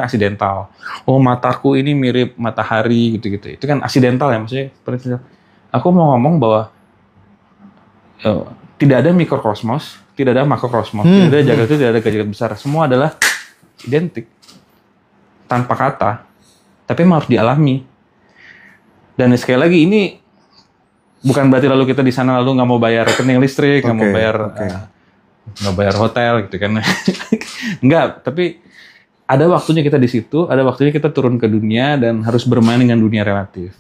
Aksidental. Oh, mataku ini mirip matahari gitu-gitu. Itu kan aksidental ya, maksudnya. Aku mau ngomong bahwa tidak ada mikrokosmos, tidak ada makrokosmos, tidak ada jagat kecil, tidak ada jagat besar. Semua adalah identik tanpa kata, tapi memang harus dialami. Dan sekali lagi ini bukan berarti lalu kita di sana lalu nggak mau bayar rekening listrik, nggak mau bayar nggak bayar hotel gitu kan. Enggak, tapi ada waktunya kita di situ, ada waktunya kita turun ke dunia dan harus bermain dengan dunia relatif.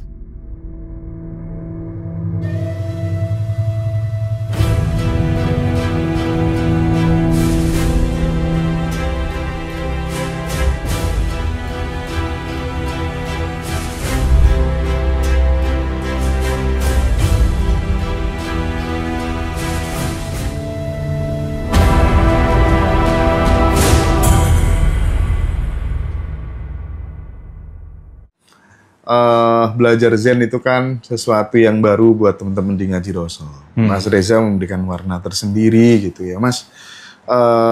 Belajar Zen itu kan sesuatu yang baru buat teman-teman di Ngaji Rasul. Mas Reza memberikan warna tersendiri gitu ya, Mas.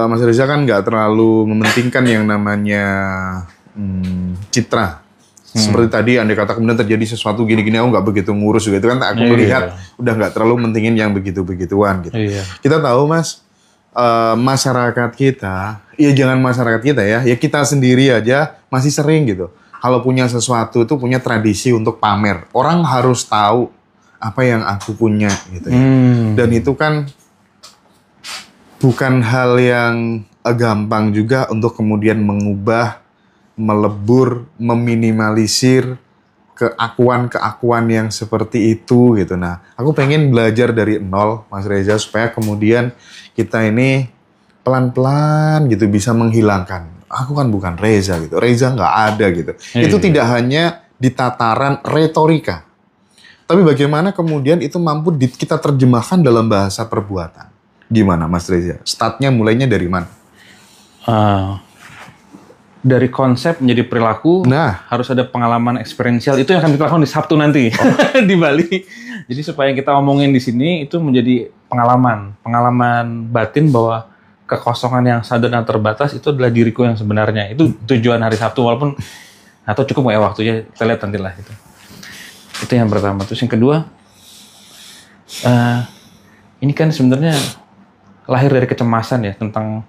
Mas Reza kan nggak terlalu mementingkan yang namanya citra. Seperti tadi andai kata kemudian terjadi sesuatu gini-gini, aku nggak begitu ngurus gitu kan. Aku melihat udah nggak terlalu mentingin yang begitu-begituan gitu. Kita tahu, Mas, masyarakat kita, ya jangan masyarakat kita ya kita sendiri aja masih sering gitu. Kalau punya sesuatu itu punya tradisi untuk pamer. Orang harus tahu apa yang aku punya gitu ya. Dan itu kan bukan hal yang gampang juga untuk kemudian mengubah, melebur, meminimalisir keakuan-keakuan yang seperti itu gitu. Nah, aku pengen belajar dari nol, Mas Reza, supaya kemudian kita ini pelan-pelan gitu bisa menghilangkan. Aku kan bukan Reza gitu, Reza nggak ada gitu. Itu tidak hanya di tataran retorika, tapi bagaimana kemudian itu mampu kita terjemahkan dalam bahasa perbuatan. Gimana, Mas Reza? Startnya mulainya dari mana? Dari konsep menjadi perilaku, harus ada pengalaman eksperiensial. Itu yang akan kita lakukan di Sabtu nanti di Bali. Jadi supaya yang kita omongin di sini itu menjadi pengalaman batin bahwa kekosongan yang sadar dan terbatas itu adalah diriku yang sebenarnya. Itu tujuan hari Sabtu, walaupun atau cukup nggak ya waktunya, kita lihat nanti lah itu. Itu yang pertama. Terus yang kedua, ini kan sebenarnya lahir dari kecemasan ya tentang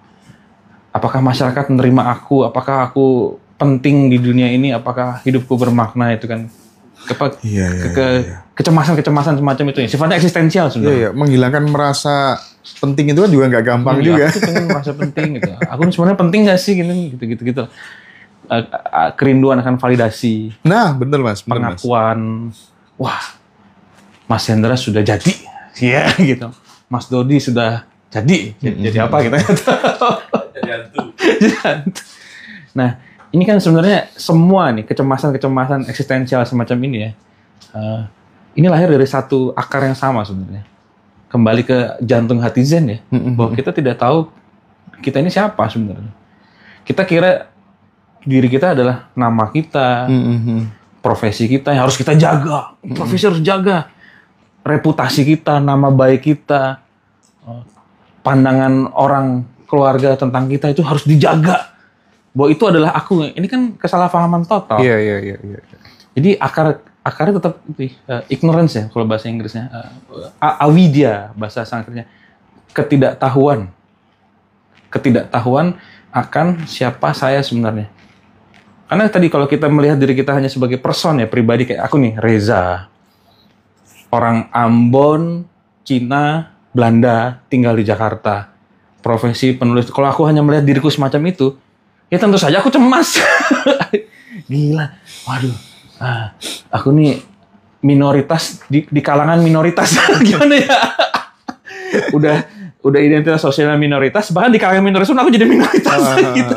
apakah masyarakat menerima aku, apakah aku penting di dunia ini, apakah hidupku bermakna, itu kan kecemasan semacam itu ya. Sifatnya eksistensial sebenarnya. Menghilangkan merasa penting itu kan juga nggak gampang juga. Aku pengen merasa penting gitu. Aku sebenarnya penting nggak sih gitu. Kerinduan akan validasi. Nah, bener Mas. Pengakuan. Wah, Mas Hendra sudah jadi. Iya gitu. Mas Dodi sudah jadi. Jadi apa kita? Jadi hantu. Nah, ini kan sebenarnya semua nih kecemasan eksistensial semacam ini ya. Ini lahir dari satu akar yang sama sebenarnya. Kembali ke jantung hati Zen ya, bahwa kita tidak tahu kita ini siapa sebenarnya. Kita kira diri kita adalah nama kita, profesi kita yang harus kita jaga, profesi harus jaga, reputasi kita, nama baik kita, pandangan orang keluarga tentang kita itu harus dijaga. Bahwa itu adalah aku. Ini kan kesalahpahaman total. Iya. Jadi akarnya tetap ignorance ya kalau bahasa Inggrisnya, avidya bahasa Sanskertnya, ketidaktahuan akan siapa saya sebenarnya. Karena tadi kalau kita melihat diri kita hanya sebagai person ya, pribadi kayak aku nih, Reza, orang Ambon, Cina, Belanda, tinggal di Jakarta, profesi penulis. Kalau aku hanya melihat diriku semacam itu, ya tentu saja aku cemas. Gila, waduh. Aku nih minoritas di kalangan minoritas. Gimana ya? Udah identitas sosialnya minoritas, bahkan di kalangan minoritas pun aku jadi minoritas gitu.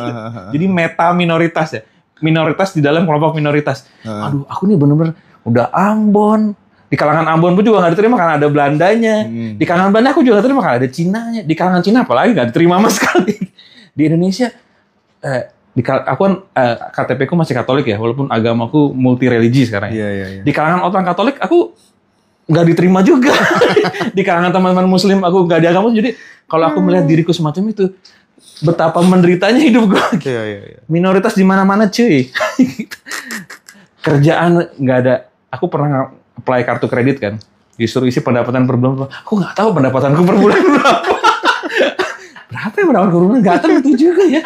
Jadi meta minoritas ya. Minoritas di dalam kelompok minoritas. Aduh, aku nih bener-bener udah Ambon. Di kalangan Ambon pun juga nggak diterima karena ada Belandanya. Di kalangan Belanda aku juga nggak diterima karena ada Cinanya. Di kalangan Cina apalagi nggak diterima sama sekali. Di Indonesia aku kan KTP ku masih Katolik ya, walaupun agamaku multi religi sekarang. Iya. Di kalangan orang Katolik aku nggak diterima juga. Di kalangan teman-teman Muslim aku nggak diagama. Jadi kalau aku melihat diriku semacam itu, betapa menderitanya hidup gue. Iya. Minoritas di mana-mana cuy. Kerjaan nggak ada. Aku pernah apply kartu kredit kan. Disuruh isi pendapatan per bulan. Aku nggak tahu pendapatanku per bulan berapa. Berapa ya pendapatan per bulan? Nggak tentu juga ya.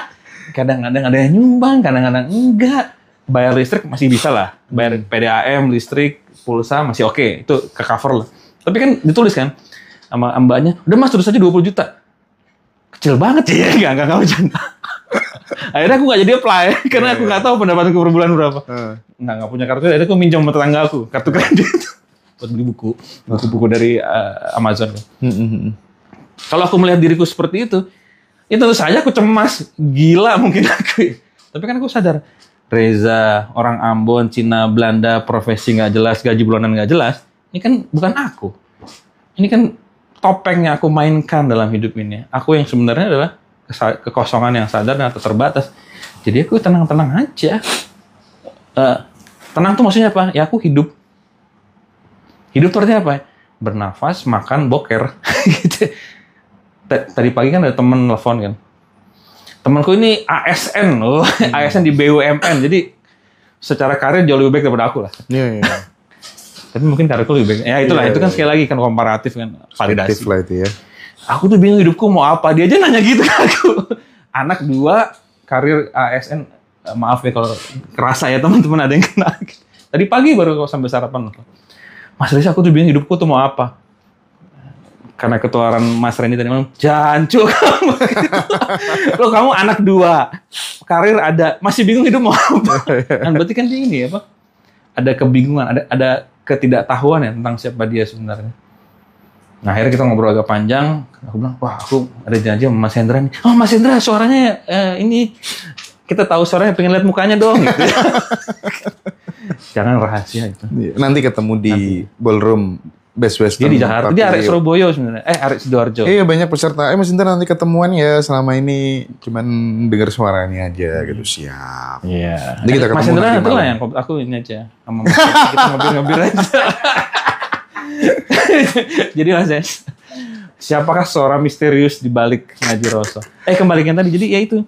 Kadang-kadang ada yang nyumbang, kadang-kadang enggak. Bayar listrik masih bisa lah. Bayar PDAM, listrik, pulsa masih oke. Itu ke cover lah. Tapi kan ditulis kan sama mbaknya, udah mas terus aja 20 juta. Kecil banget sih ya, nggak bercanda. Akhirnya aku nggak jadi apply, karena aku nggak tahu pendapatanku per bulan berapa. Nggak punya kartu, akhirnya aku minjem sama tetangga aku, kartu kredit. Buat beli buku dari Amazon. Kalau aku melihat diriku seperti itu, ya tentu saja aku cemas, gila mungkin aku. Tapi kan aku sadar, Reza, orang Ambon, Cina, Belanda, profesi nggak jelas, gaji bulanan nggak jelas, ini kan bukan aku. Ini kan topeng yang aku mainkan dalam hidup ini. Aku yang sebenarnya adalah kekosongan yang sadar dan terbatas. Jadi aku tenang-tenang aja. Tenang tuh maksudnya apa? Ya aku hidup. Hidup tuh artinya apa? Bernafas, makan, boker. Gitu. Tadi pagi kan ada temen telepon kan. Temanku ini ASN loh, ASN di BUMN. Jadi secara karir jauh lebih baik daripada aku lah. Iya. Tapi mungkin karirku lebih baik. Ya itulah, itu kan sekali lagi kan komparatif kan, validasi. Lah itu ya. Aku tuh bingung hidupku mau apa. Dia aja nanya gitu ke aku. Anak 2, karir ASN. Maaf ya kalau kerasa ya teman-teman ada yang kena. Tadi pagi baru sampai sarapan. Mas Reza, aku tuh bingung hidupku tuh mau apa. Karena ketularan Mas Randy tadi malam, jancuk kamu. Loh kamu anak 2, karir ada, masih bingung hidup mau apa. Kan berarti kan dia ini apa? Ada kebingungan, ada ketidaktahuan ya tentang siapa dia sebenarnya. Nah akhirnya kita ngobrol agak panjang. Aku bilang, wah aku ada janji sama Mas Hendra nih. Oh Mas Hendra suaranya ini, kita tahu suaranya, pengen lihat mukanya dong. Gitu. Jangan rahasia itu. Nanti ketemu di ballroom Best Western. Dia di Jakarta, dia arek Surabaya sebenarnya. Arek Sidoarjo. Iya banyak peserta. Mas Hendra nanti ketemuan ya, selama ini cuman dengar suaranya aja gitu. Siap. Iya. Nanti kita ketemu Mas Hendra nanti itu lah malam. yang aku ini aja. Sama Mas kita ngobrol-ngobrol aja. Jadi Mas Des, siapakah seorang misterius di balik Ngaji Roso? Kembalikan tadi. Jadi ya itu.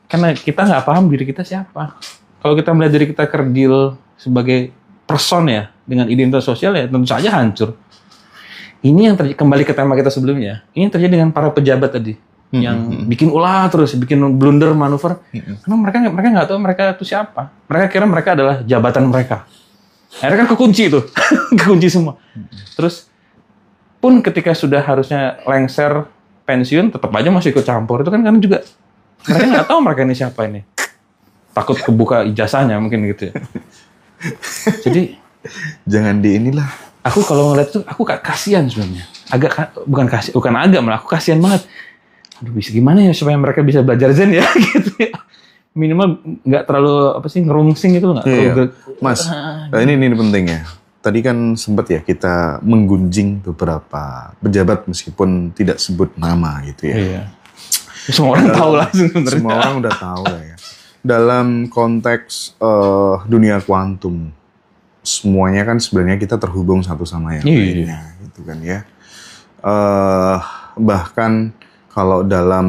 Karena kita nggak paham diri kita siapa. Kalau kita melihat diri kita kerdil sebagai person ya, dengan identitas sosial ya tentu saja hancur. Ini yang terjadi, kembali ke tema kita sebelumnya. Ini yang terjadi dengan para pejabat tadi. Yang bikin ulah terus, bikin blunder manuver. Karena mereka nggak tahu mereka itu siapa. Mereka kira mereka adalah jabatan mereka. Akhirnya kan kekunci itu. Kekunci semua. Terus pun ketika sudah harusnya lengser pensiun, tetap aja masih ikut campur. Itu kan karena juga mereka nggak tahu mereka ini siapa ini. Takut kebuka ijazahnya mungkin gitu ya. Jadi jangan di inilah. Aku kalau ngeliat itu aku kasihan sebenarnya. Bukan agak malah aku kasihan banget. Aduh bisa gimana ya supaya mereka bisa belajar Zen ya gitu ya. Minimal nggak terlalu ngerungsing gitu nggak. Iya. Mas, ini penting ya. Tadi kan sempat ya kita menggunjing beberapa pejabat meskipun tidak sebut nama gitu ya. Iya. Semua orang tahu langsung sebenarnya. Semua orang udah tahu lah ya. Dalam konteks dunia kuantum, semuanya kan sebenarnya kita terhubung satu sama yang lainnya, gitu kan ya. Bahkan kalau dalam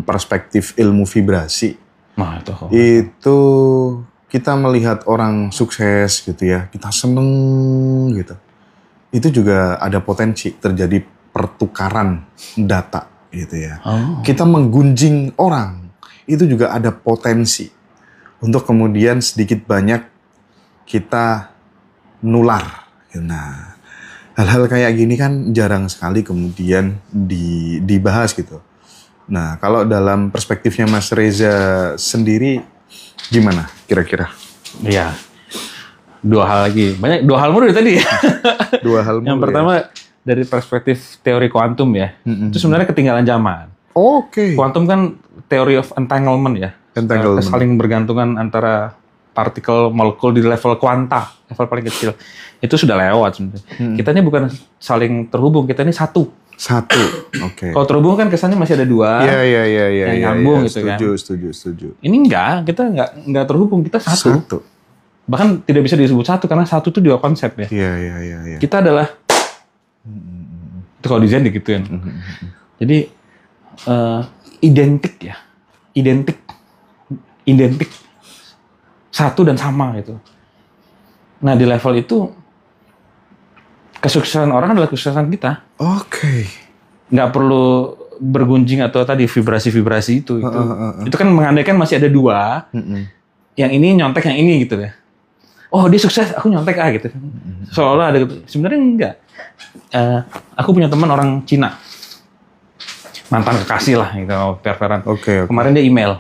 perspektif ilmu vibrasi, itu kita melihat orang sukses gitu ya, kita seneng gitu. Itu juga ada potensi terjadi pertukaran data gitu ya. Kita menggunjing orang. Itu juga ada potensi untuk kemudian sedikit banyak kita nular. Nah, hal-hal kayak gini kan jarang sekali kemudian dibahas gitu. Nah, kalau dalam perspektifnya Mas Reza sendiri, gimana kira-kira? Iya, 2 hal lagi. Dua hal mulu tadi ya. 2 hal mulu. Yang pertama dari perspektif teori kuantum ya, itu sebenarnya ketinggalan zaman. Oke. Kuantum kan theory of entanglement ya. Entanglement. Saling bergantungan antara partikel molekul di level kuanta, level paling kecil. Itu sudah lewat sebenarnya. Kita ini bukan saling terhubung, kita ini satu. Oke. Kalau terhubung kan kesannya masih ada 2. Iya. Yang nyambung gitu kan. Setuju. Ini kita enggak terhubung, kita satu. Bahkan tidak bisa disebut satu karena satu itu 2 konsep ya. Iya. Kita adalah itu kalau di Zen digituin. Jadi identik ya. Identik. Satu dan sama gitu. Nah, di level itu kesuksesan orang adalah kesuksesan kita. Oke. Nggak perlu bergunjing atau tadi vibrasi-vibrasi itu. Itu kan mengandaikan masih ada dua. Yang ini nyontek yang ini gitu ya. Oh, dia sukses, aku nyontek gitu. Seolah ada gitu. Sebenarnya enggak. Aku punya teman orang Cina. Mantan kekasih lah gitu, per-peran. Oke. Kemarin dia email.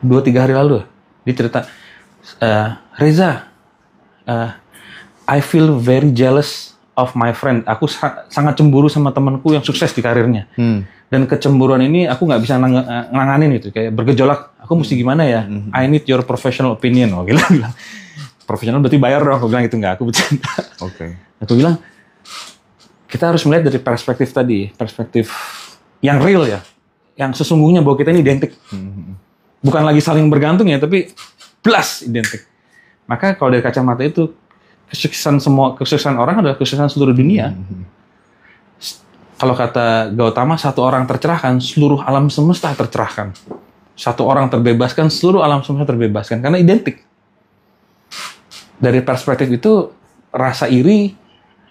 2-3 hari lalu dia cerita, Reza, I feel very jealous of my friend. Aku sangat cemburu sama temanku yang sukses di karirnya. Dan kecemburuan ini aku nggak bisa nanganin itu, kayak bergejolak. Aku mesti gimana ya? I need your professional opinion. Oh, bilang. Profesional berarti bayar dong. Aku bilang itu nggak. Aku bercanda. Oke. Aku bilang kita harus melihat dari perspektif tadi, perspektif yang real ya, yang sesungguhnya bahwa kita ini identik. Bukan lagi saling bergantung ya, tapi plus identik. Maka kalau dari kacamata itu, kesuksesan orang adalah kesuksesan seluruh dunia. Kalau kata Gautama, satu orang tercerahkan, seluruh alam semesta tercerahkan. Satu orang terbebaskan, seluruh alam semesta terbebaskan. Karena identik. Dari perspektif itu, rasa iri,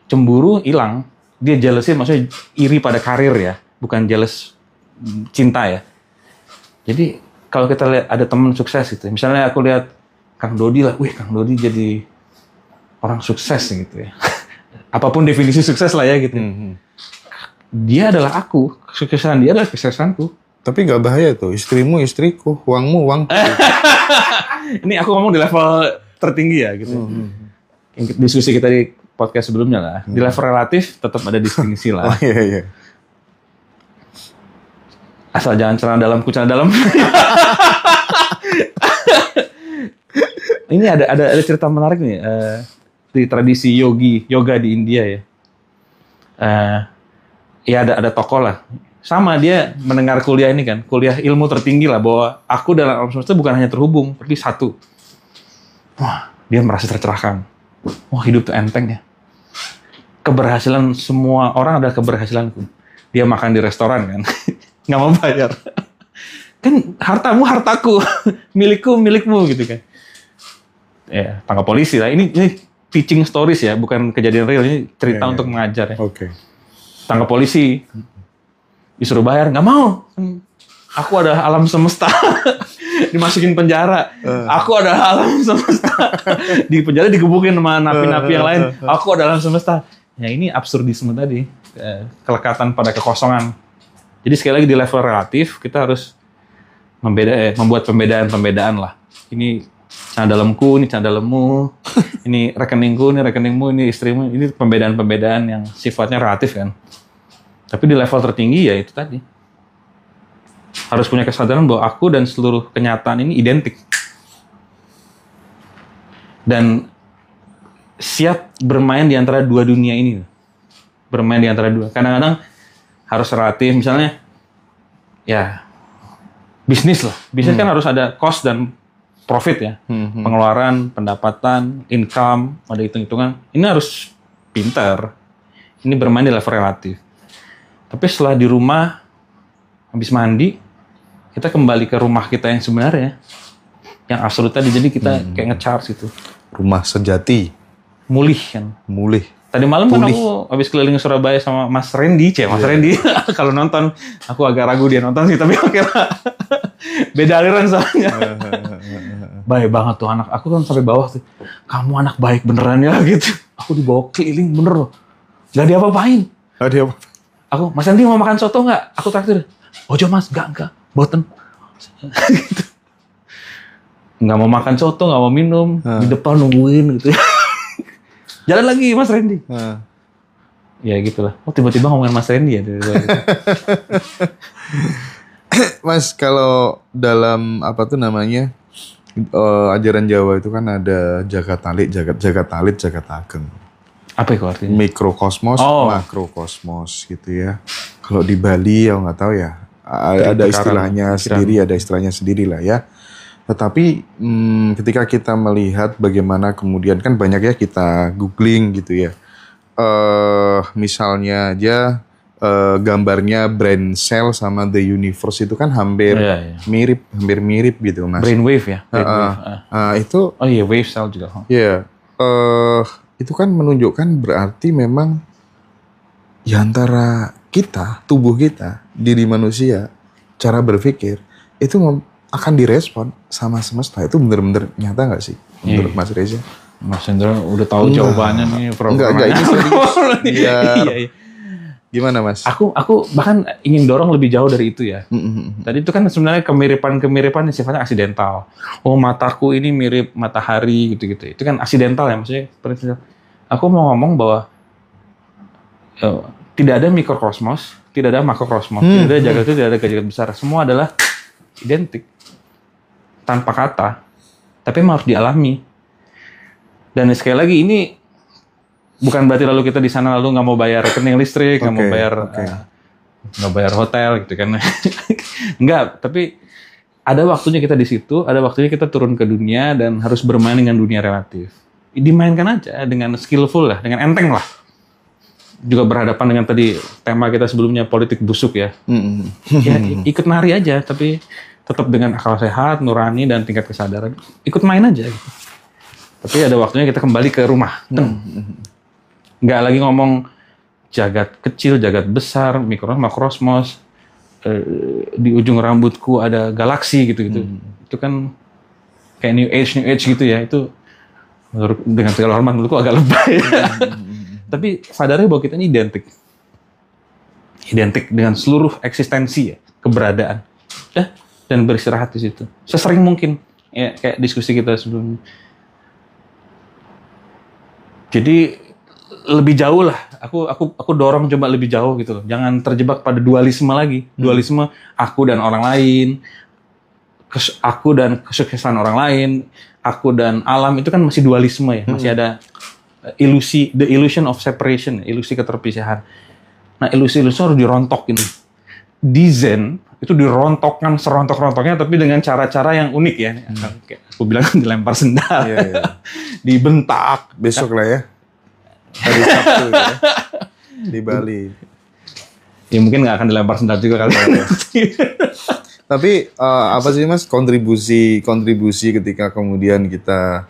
cemburu, hilang. Dia jealousy, maksudnya iri pada karir ya. Bukan jealous cinta ya. Jadi, kalau kita lihat ada teman sukses gitu, misalnya aku lihat Kang Dodi lah, wih Kang Dodi jadi orang sukses gitu ya. Apapun definisi sukses lah ya gitu. Dia adalah aku, kesuksesan dia adalah kesuksesanku. Tapi nggak bahaya tuh, istrimu istriku, uangmu uangku. Ini aku ngomong di level tertinggi ya gitu. Diskusi kita di podcast sebelumnya lah. Di level relatif tetap ada distingsi lah. Oh iya. Asal jangan celana dalamku celana dalam. Ini ada cerita menarik nih di tradisi yoga di India ya. Ya ada tokoh lah. Sama dia mendengar kuliah ini kan, kuliah ilmu tertinggi lah, bahwa aku dalam alam semesta bukan hanya terhubung, tapi satu. Wah, dia merasa tercerahkan. Wah, hidup tuh enteng ya. Keberhasilan semua orang adalah keberhasilanku. Dia makan di restoran kan. Nggak mau bayar. Kan hartamu hartaku, milikmu gitu kan. Ya, tangkap polisi lah. Ini teaching stories ya, bukan kejadian real. Ini cerita untuk mengajar ya. Oke. Tangkap polisi, disuruh bayar, nggak mau. Aku adalah alam semesta. Dimasukin penjara. Aku adalah alam semesta. Di penjara digebukin sama napi-napi yang lain. Aku adalah alam semesta. Ya ini absurdisme tadi. Kelekatan pada kekosongan. Jadi sekali lagi di level relatif kita harus membuat pembedaan lah. Ini celana dalamku, ini celana dalammu, ini rekeningku, ini rekeningmu, ini istrimu. Ini pembedaan-pembedaan yang sifatnya relatif kan. Tapi di level tertinggi ya itu tadi. Harus punya kesadaran bahwa aku dan seluruh kenyataan ini identik. Dan siap bermain di antara dua dunia ini. Bermain di antara dua. Kadang-kadang harus relatif, misalnya ya bisnis lah. Bisnis kan harus ada cost dan profit ya. Pengeluaran, pendapatan, income, ada hitung-hitungan. Ini harus pintar. Ini bermain di level relatif. Tapi setelah di rumah, habis mandi, kita kembali ke rumah kita yang sebenarnya. Yang absolut tadi, jadi kita kayak nge-charge gitu. Rumah sejati. Mulih kan. Mulih. Tadi malam kan aku habis keliling Surabaya sama Mas Randy, Mas Randy. Kalau nonton, aku agak ragu dia nonton sih, tapi oke lah. Beda aliran soalnya. Baik banget tuh anak. Aku kan sampai bawah tuh. Kamu anak baik beneran ya gitu. Aku dibawa keliling bener loh. Gak diapa-apain. Aku, Mas Randy mau makan soto nggak? Aku traktir. Ojo Mas, enggak. Boten. Gitu. Nggak mau makan soto, nggak mau minum. Di depan nungguin gitu. Jalan lagi Mas Randy. Ya gitulah. Oh tiba-tiba ngomongin Mas Randy ya. Mas, kalau dalam apa tuh namanya ajaran Jawa itu kan ada jagat talit, jagat ageng. Apa itu artinya? Mikrokosmos, makrokosmos gitu ya. Kalau di Bali ya nggak tahu ya. Ada istilahnya sendiri, ada istilahnya sendiri lah ya. Tetapi ketika kita melihat bagaimana kemudian kan banyak ya kita googling gitu ya. Misalnya aja gambarnya brain cell sama the universe itu kan hampir mirip gitu Mas. Brainwave ya. Brainwave. Itu. Oh iya, wave cell juga. Iya. Itu kan menunjukkan berarti memang ya antara kita, tubuh kita, diri manusia, cara berpikir itu akan direspon sama semesta. Itu benar-benar nyata nggak sih menurut Mas Reza? Mas Hendra udah tahu jawabannya nih Enggak ini serius. Iya. Gimana Mas? Aku bahkan ingin dorong lebih jauh dari itu ya. Tadi itu kan sebenarnya kemiripan yang sifatnya aksidental. Oh, mataku ini mirip matahari gitu-gitu. Itu kan aksidental ya, maksudnya. Aku mau ngomong bahwa tidak ada mikrokosmos, tidak ada makrokosmos, tidak ada jagat itu, tidak ada jagat besar. Semua adalah identik tanpa kata, tapi harus dialami. Dan sekali lagi ini bukan berarti lalu kita di sana lalu nggak mau bayar rekening listrik, nggak mau bayar nggak bayar hotel gitu kan. Enggak, tapi ada waktunya kita di situ, ada waktunya kita turun ke dunia dan harus bermain dengan dunia relatif. Dimainkan aja dengan skillful lah, dengan enteng lah. Juga berhadapan dengan tadi tema kita sebelumnya, politik busuk ya. Ya ikut nari aja, tapi tetap dengan akal sehat, nurani dan tingkat kesadaran. Ikut main aja gitu. Tapi ada waktunya kita kembali ke rumah. Nggak lagi ngomong jagat kecil, jagat besar, makrokosmos, di ujung rambutku ada galaksi gitu-gitu. Itu kan kayak New Age gitu ya. Itu dengan segala hormat menurutku agak lebay. Tapi sadarnya bahwa kita ini identik dengan seluruh eksistensi ya, keberadaan. Dan beristirahat di situ. Sesering mungkin ya, kayak diskusi kita sebelumnya. Jadi lebih jauh lah. Aku dorong coba lebih jauh gitu loh. Jangan terjebak pada dualisme lagi. Dualisme aku dan orang lain, aku dan kesuksesan orang lain, aku dan alam, itu kan masih dualisme ya. Masih ada ilusi, the illusion of separation, ilusi keterpisahan. Nah, ilusi-ilusi harus dirontok ini. Di Zen itu dirontokkan serontok-rontoknya, tapi dengan cara-cara yang unik ya. Kayak aku bilang dilempar sendal, dibentak. Besok lah ya, hari Sabtu ya, di Bali. Ya mungkin nggak akan dilempar sendal juga kali. Tapi apa sih Mas kontribusi ketika kemudian kita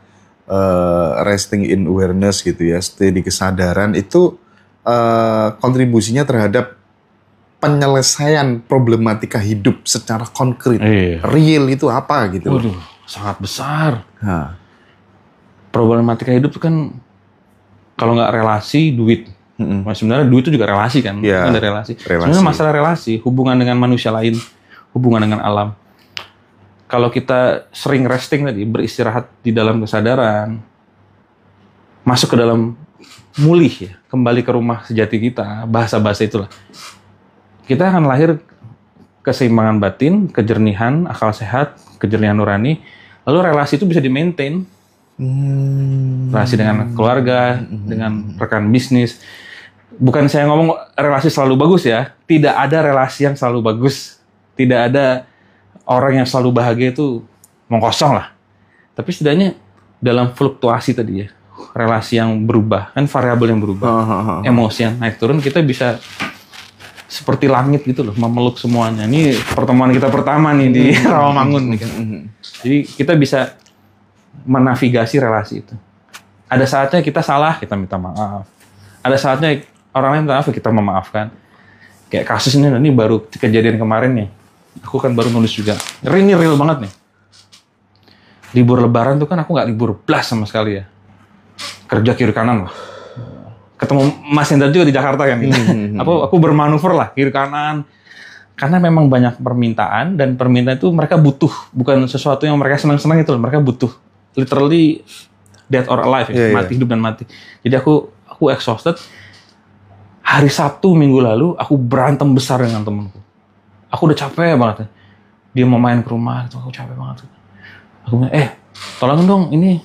resting in awareness gitu ya, stay di kesadaran itu kontribusinya terhadap penyelesaian problematika hidup secara konkret, real itu apa gitu? Waduh, sangat besar. Problematika hidup itu kan kalau nggak relasi, duit. Sebenarnya duit itu juga relasi kan, kan ada relasi. Sebenarnya masalah relasi, hubungan dengan manusia lain, hubungan dengan alam. Kalau kita sering resting tadi, beristirahat di dalam kesadaran, masuk ke dalam mulih ya, kembali ke rumah sejati kita, bahasa-bahasa itulah. Kita akan lahir keseimbangan batin, kejernihan, akal sehat, kejernihan nurani, lalu relasi itu bisa di-maintain. Relasi dengan keluarga, dengan rekan bisnis. Bukan saya ngomong relasi selalu bagus ya, tidak ada relasi yang selalu bagus. Tidak ada orang yang selalu bahagia, itu kosong lah. Tapi setidaknya dalam fluktuasi tadi ya, relasi yang berubah, kan variabel yang berubah, emosi yang naik turun, kita bisa seperti langit gitu loh, memeluk semuanya. Ini pertemuan kita pertama nih di Rawamangun nih kan. Jadi kita bisa menavigasi relasi itu. Ada saatnya kita salah, kita minta maaf. Ada saatnya orang lain minta maaf, kita memaafkan. Kayak kasus ini baru kejadian kemarin nih. Aku kan baru nulis juga. Ini real banget nih. Libur Lebaran tuh kan aku nggak libur blas sama sekali ya. Kerja kiri kanan lah. Ketemu Mas Hendra juga di Jakarta kan. Gitu. Aku bermanuver lah kiri kanan. Karena memang banyak permintaan, dan permintaan itu mereka butuh, bukan sesuatu yang mereka senang-senang itu loh. Mereka butuh. Literally dead or alive ya. Mati, hidup dan mati. Jadi aku exhausted. Hari Sabtu minggu lalu aku berantem besar dengan temanku. Aku udah capek banget. Dia mau main ke rumah, gitu. Aku capek banget. Aku bilang, tolong dong ini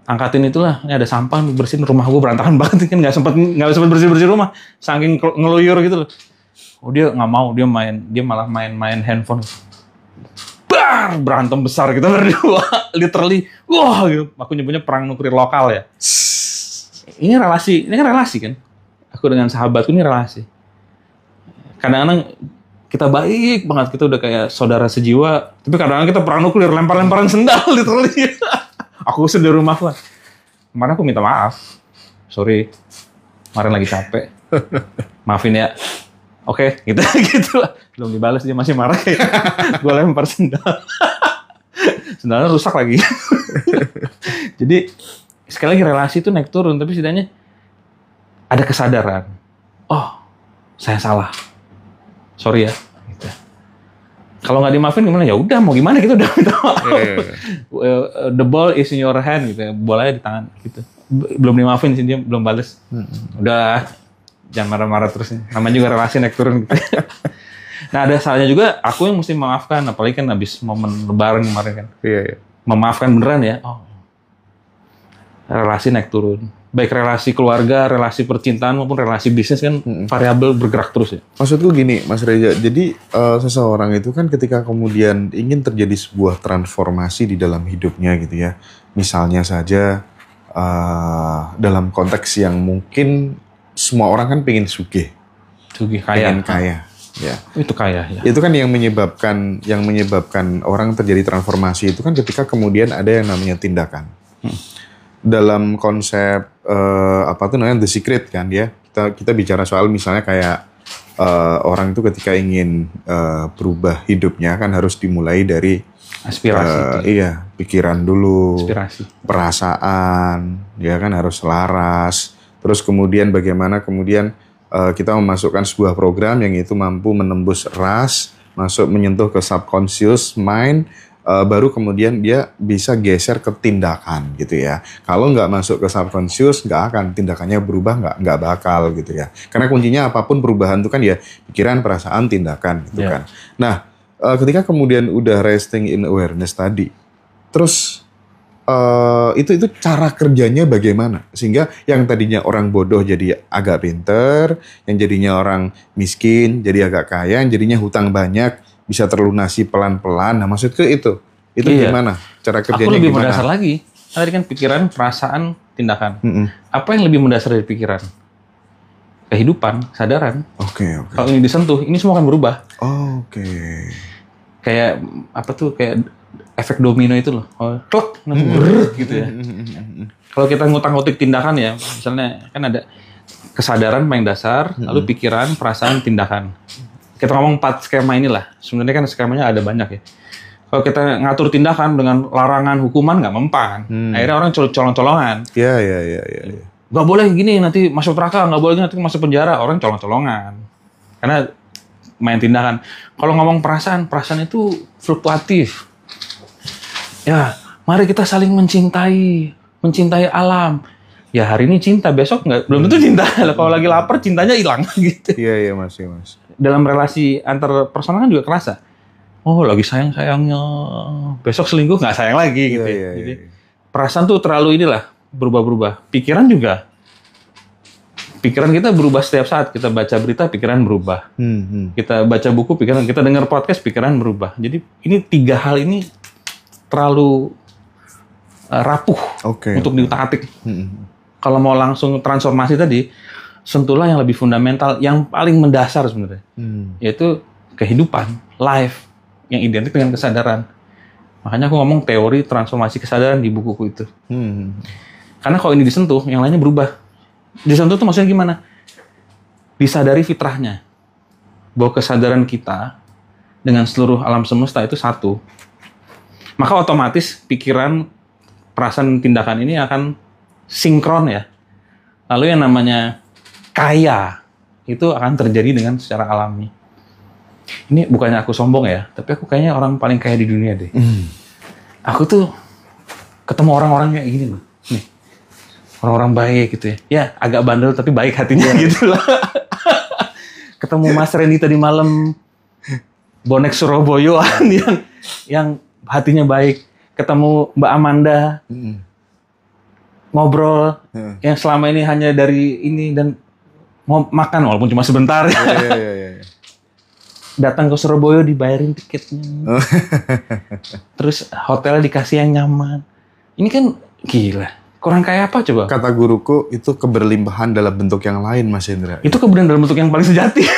angkatin itulah. Ini ada sampah, bersihin rumah gue berantakan banget. Kan nggak sempat bersih rumah, saking ngeluyur gitu loh. Oh dia nggak mau, dia malah main handphone. Berantem besar kita berdua, literally, wah gitu. Aku nyebutnya perang nuklir lokal ya. Ini kan relasi kan. Aku dengan sahabatku ini relasi. Kadang-kadang kita baik banget, kita udah kayak saudara sejiwa, tapi kadang-kadang kita perang nuklir, lempar-lemparan sendal literally. Aku usir dari rumahku. Kemarin aku minta maaf. Sorry, kemarin lagi capek. Maafin ya. Oke, gitu gitu lah. Belum dibalas, dia masih marah kayak gue lempar sendal. Sendalnya rusak lagi. Jadi sekali lagi relasi itu naik turun, tapi setidaknya ada kesadaran. Oh, saya salah. Sorry ya. Gitu. Kalau nggak dimaafin gimana? Ya udah, mau gimana, kita udah minta maaf. The ball is in your hand gitu. Bolanya di tangan gitu. Belum dimaafin sih, dia belum balas. Udah, jangan marah-marah terus. Namanya juga relasi naik turun gitu. Nah, ada salahnya juga aku yang mesti memaafkan, apalagi kan habis momen lebaran kemarin kan. Iya. Memaafkan beneran ya. Oh. Relasi naik turun. Baik relasi keluarga, relasi percintaan maupun relasi bisnis kan variabel bergerak terus ya. Maksudku gini, Mas Reza. Jadi seseorang itu kan ketika kemudian ingin terjadi sebuah transformasi di dalam hidupnya gitu ya. Misalnya saja dalam konteks yang mungkin semua orang kan pengen sugih. Sugih kaya. Pengen kaya. Ya. Itu kaya ya. Itu kan yang menyebabkan orang terjadi transformasi itu kan ketika kemudian ada yang namanya tindakan. Dalam konsep The Secret kan ya. Kita bicara soal misalnya kayak orang itu ketika ingin berubah hidupnya kan harus dimulai dari aspirasi. Iya, pikiran dulu. Aspirasi. Perasaan, ya kan harus selaras. Terus kemudian bagaimana kemudian kita memasukkan sebuah program yang itu mampu menembus ras, menyentuh ke subconscious mind, baru kemudian dia bisa geser ke tindakan gitu ya. Kalau nggak masuk ke subconscious, nggak akan tindakannya berubah, nggak bakal gitu ya. Karena kuncinya apapun perubahan itu kan ya pikiran, perasaan, tindakan gitu kan. Nah, ketika kemudian udah resting in awareness tadi, terus itu cara kerjanya bagaimana sehingga yang tadinya orang bodoh jadi agak pinter, yang jadinya orang miskin jadi agak kaya, yang jadinya hutang banyak bisa terlunasi pelan-pelan. Nah, maksudku itu gimana cara kerjanya? Aku lebih gimana? mendasar lagi. Tadi kan pikiran, perasaan, tindakan. Apa yang lebih mendasar dari pikiran? Kehidupan, kesadaran. Oke. Kalau ini disentuh, ini semua akan berubah. Oke. Kayak kayak efek domino itu loh. Klek, nanti gitu ya. Kalau kita ngutang-ngutik tindakan ya, misalnya kan ada kesadaran paling dasar, lalu pikiran, perasaan, tindakan. Kita ngomong 4 skema inilah. Sebenarnya kan skemanya ada banyak ya. Kalau kita ngatur tindakan dengan larangan hukuman nggak mempan. Akhirnya orang colong-colongan. Iya. Nggak boleh gini, nanti masuk neraka. Nggak boleh gini, nanti masuk penjara. Orang colong-colongan. Karena main tindakan. Kalau ngomong perasaan itu fluktuatif. Ya, mari kita saling mencintai alam. Ya hari ini cinta, besok nggak, belum tentu cinta. Kalau lagi lapar, cintanya hilang gitu. Iya mas. Dalam relasi antar personal kan juga kerasa. Oh lagi sayangnya, besok selingkuh nggak sayang lagi gitu. Iya. Jadi perasaan tuh terlalu berubah-berubah. Pikiran juga. Pikiran kita berubah setiap saat. Kita baca berita, pikiran berubah. Kita baca buku, pikiran. Kita dengar podcast, pikiran berubah. Jadi ini 3 hal ini terlalu rapuh untuk diutak-atik. Kalau mau langsung transformasi tadi, sentuhlah yang lebih fundamental, yang paling mendasar sebenarnya, yaitu kehidupan, life, yang identik dengan kesadaran. Makanya aku ngomong teori transformasi kesadaran di bukuku itu. Karena kalau ini disentuh, yang lainnya berubah. Disentuh itu maksudnya gimana? Disadari fitrahnya, bahwa kesadaran kita dengan seluruh alam semesta itu satu. Maka otomatis pikiran, perasaan, tindakan ini akan sinkron ya. Lalu yang namanya kaya itu akan terjadi dengan secara alami. Ini bukannya aku sombong ya, tapi aku kayaknya orang paling kaya di dunia deh. Aku tuh ketemu orang-orang kayak gini loh. Nih, orang-orang baik gitu ya. Ya agak bandel tapi baik hatinya gitu lah. Ketemu Mas Randy tadi malam, bonek Surabaya yang hatinya baik. Ketemu Mbak Amanda, ngobrol, yang selama ini hanya dari ini dan mau makan walaupun cuma sebentar. Iya. Datang ke Surabaya dibayarin tiketnya, terus hotel dikasih yang nyaman. Ini kan gila. Kurang kaya apa coba? Kata guruku itu keberlimpahan dalam bentuk yang lain, Mas Hendra. Itu kemudian dalam bentuk yang paling sejati.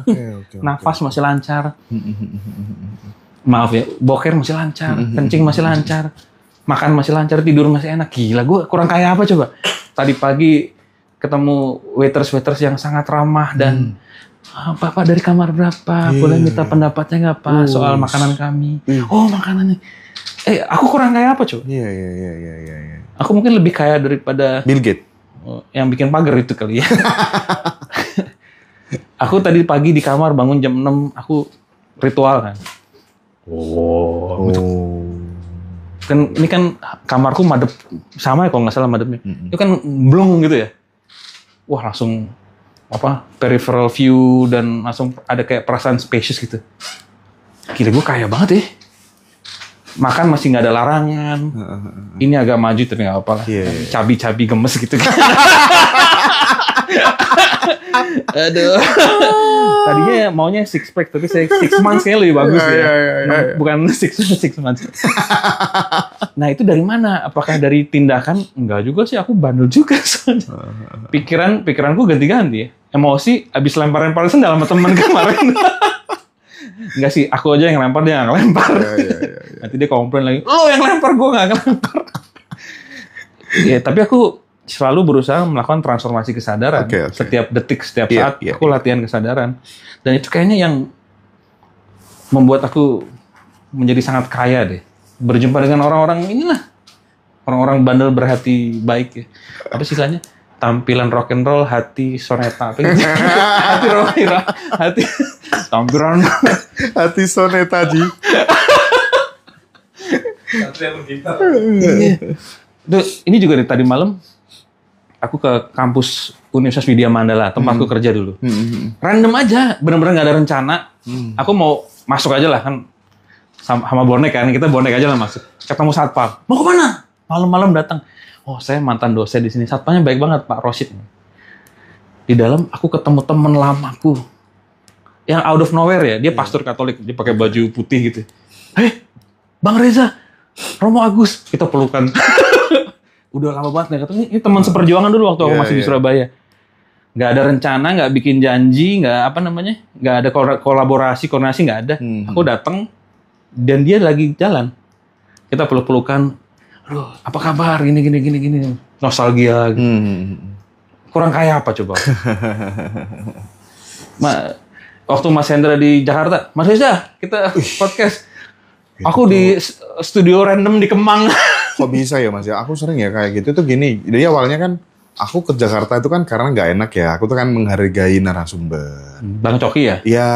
Oke. nafas masih lancar. Maaf ya, boker masih lancar, kencing masih lancar, makan masih lancar, tidur masih enak. Gila, gue kurang kaya apa coba? Tadi pagi ketemu waiters yang sangat ramah dan Bapak dari kamar berapa? Boleh minta pendapatnya nggak Pak soal makanan kami? Oh makanannya. Aku kurang kaya apa coba? Iya. Aku mungkin lebih kaya daripada Bill Gates. Yang bikin pagar itu kali ya. Aku tadi pagi di kamar bangun jam 6, aku ritual kan. Kan ini kan kamarku madep sama ya kalau nggak salah madepnya. Itu kan blong gitu ya. Wah langsung peripheral view dan langsung ada kayak perasaan spacious gitu. Gila gue kaya banget ya. Makan masih nggak ada larangan. Ini agak maju tapi nggak apa-apa lah. Cabi-cabi gemes gitu. Aduh. Tadinya maunya six pack tapi 6 months kayaknya lebih bagus ya. Bukan 6 months. Nah itu dari mana? Apakah dari tindakan? Enggak juga sih, aku bandel juga soalnya. Pikiranku ganti-ganti ya. Emosi abis lempar-lempar sendal sama temen kemarin. Enggak sih, aku aja yang lempar, dia nggak lempar. Nanti dia komplain lagi, lo yang lempar, gue nggak lempar. Ya, tapi aku selalu berusaha melakukan transformasi kesadaran. Setiap detik, setiap saat, aku latihan kesadaran. Dan itu kayaknya yang membuat aku menjadi sangat kaya deh. Berjumpa dengan orang-orang inilah. Orang-orang bandel berhati baik ya. Apa sih istilahnya? Tampilan rock and roll, hati soneta. Hati rock and roll, hati tampilan hati soneta Ji. Ini juga nih, tadi malam aku ke kampus Universitas Widya Mandala, tempatku kerja dulu. Random aja, bener-bener nggak ada rencana. Aku mau masuk aja lah kan, sama bonek kan, kita bonek aja lah masuk. Ketemu satpam, mau kemana? Malam-malam datang. Oh saya mantan dosen di sini. Satpamnya baik banget Pak Rosid. Di dalam aku ketemu temen lamaku yang out of nowhere ya. Dia pastor Katolik, dia pakai baju putih gitu. Bang Reza, Romo Agus, kita pelukan. Udah lama banget nih. Katanya ini teman seperjuangan dulu waktu aku masih di Surabaya. Nggak ada rencana, nggak bikin janji, nggak ada kolaborasi, koordinasi nggak ada. Aku datang dan dia lagi jalan. Kita peluk-pelukan. Aduh, apa kabar? Gini. Nostalgia. Gitu. Kurang kaya apa coba? Waktu Mas Hendra di Jakarta, Mas Reza, kita podcast. Aku di studio random di Kemang. Kok bisa ya Mas ya? Aku sering ya kayak gitu tuh gini. Jadi awalnya kan aku ke Jakarta itu kan karena nggak enak ya. Aku tuh kan menghargai narasumber. Bang Coki ya? Iya,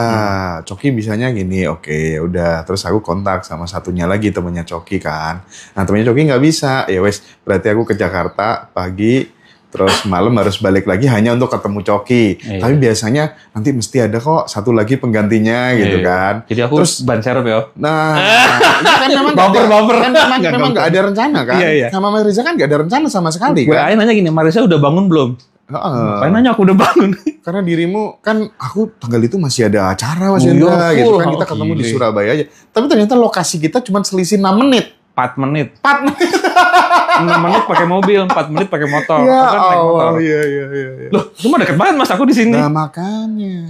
Coki bisanya gini. Oke, udah. Terus aku kontak sama satunya lagi temennya Coki kan. Nah temennya Coki nggak bisa. Ya wes, berarti aku ke Jakarta pagi. Terus malam harus balik lagi hanya untuk ketemu Coki. Tapi biasanya nanti mesti ada kok satu lagi penggantinya gitu kan. Jadi aku terus ban serep ya. Nah, itu kan memang memang nggak ada rencana kan. Sama Mas Reza kan nggak ada rencana sama sekali. Gue nanya gini, Mas Reza udah bangun belum? Ngapain nanya aku udah bangun? Karena dirimu kan aku tanggal itu masih ada acara Mas Hendra gitu kan, kita ketemu di Surabaya aja. Tapi ternyata lokasi kita cuma selisih 6 menit. 4 menit. 6 menit pakai mobil, 4 menit pakai motor. Ya Allah, iya. Loh, cuma deket banget Mas aku di sini. Nah, makanya.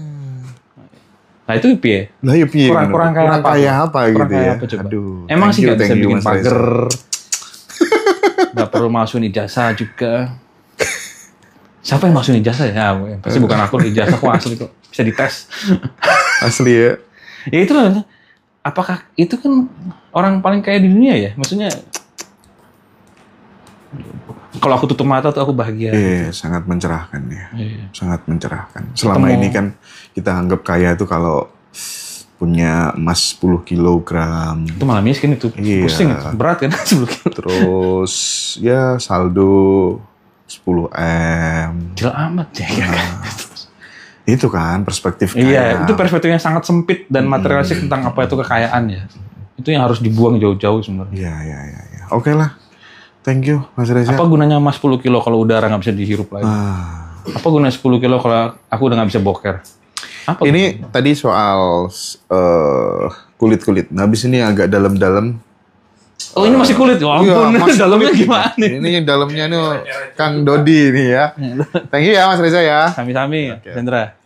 Nah, itu piye? Lah ya piye? Kurang kaya apa gitu ya. Apa, coba? Aduh. Emang sih nggak bisa bikin pagar. Nggak perlu masukin ijazah juga. Siapa yang masukin ijazah ya? Pasti bukan aku, ijazah aku asli kok. Bisa dites. Asli ya? Ya itu loh. Apakah itu kan orang paling kaya di dunia ya? Maksudnya kalau aku tutup mata tuh aku bahagia. Iya, sangat mencerahkan ya. Sangat mencerahkan. Selama ini kan kita anggap kaya itu kalau punya emas 10 kilogram. Itu malah miskin itu. Pusing, berat kan 10 kilo. Terus ya saldo 10 M. Kecil amat ya. Itu kan perspektif kaya. Iya, itu perspektifnya sangat sempit dan materialistik tentang apa itu kekayaan ya. Itu yang harus dibuang jauh-jauh sebenarnya. Iya. Oke lah. Thank you Mas Reza. Apa gunanya emas 10 kilo kalau udara nggak bisa dihirup lagi? Apa gunanya 10 kilo kalau aku udah nggak bisa boker? Apa ini gunanya? Tadi soal kulit-kulit. Nah, habis ini agak dalam-dalam. Oh ini masih kulit? Oh, ampun, dalamnya gimana nih? Ini dalamnya nih Kang Dodi nih ya. Thank you ya Mas Reza ya. Sami-sami, Hendra.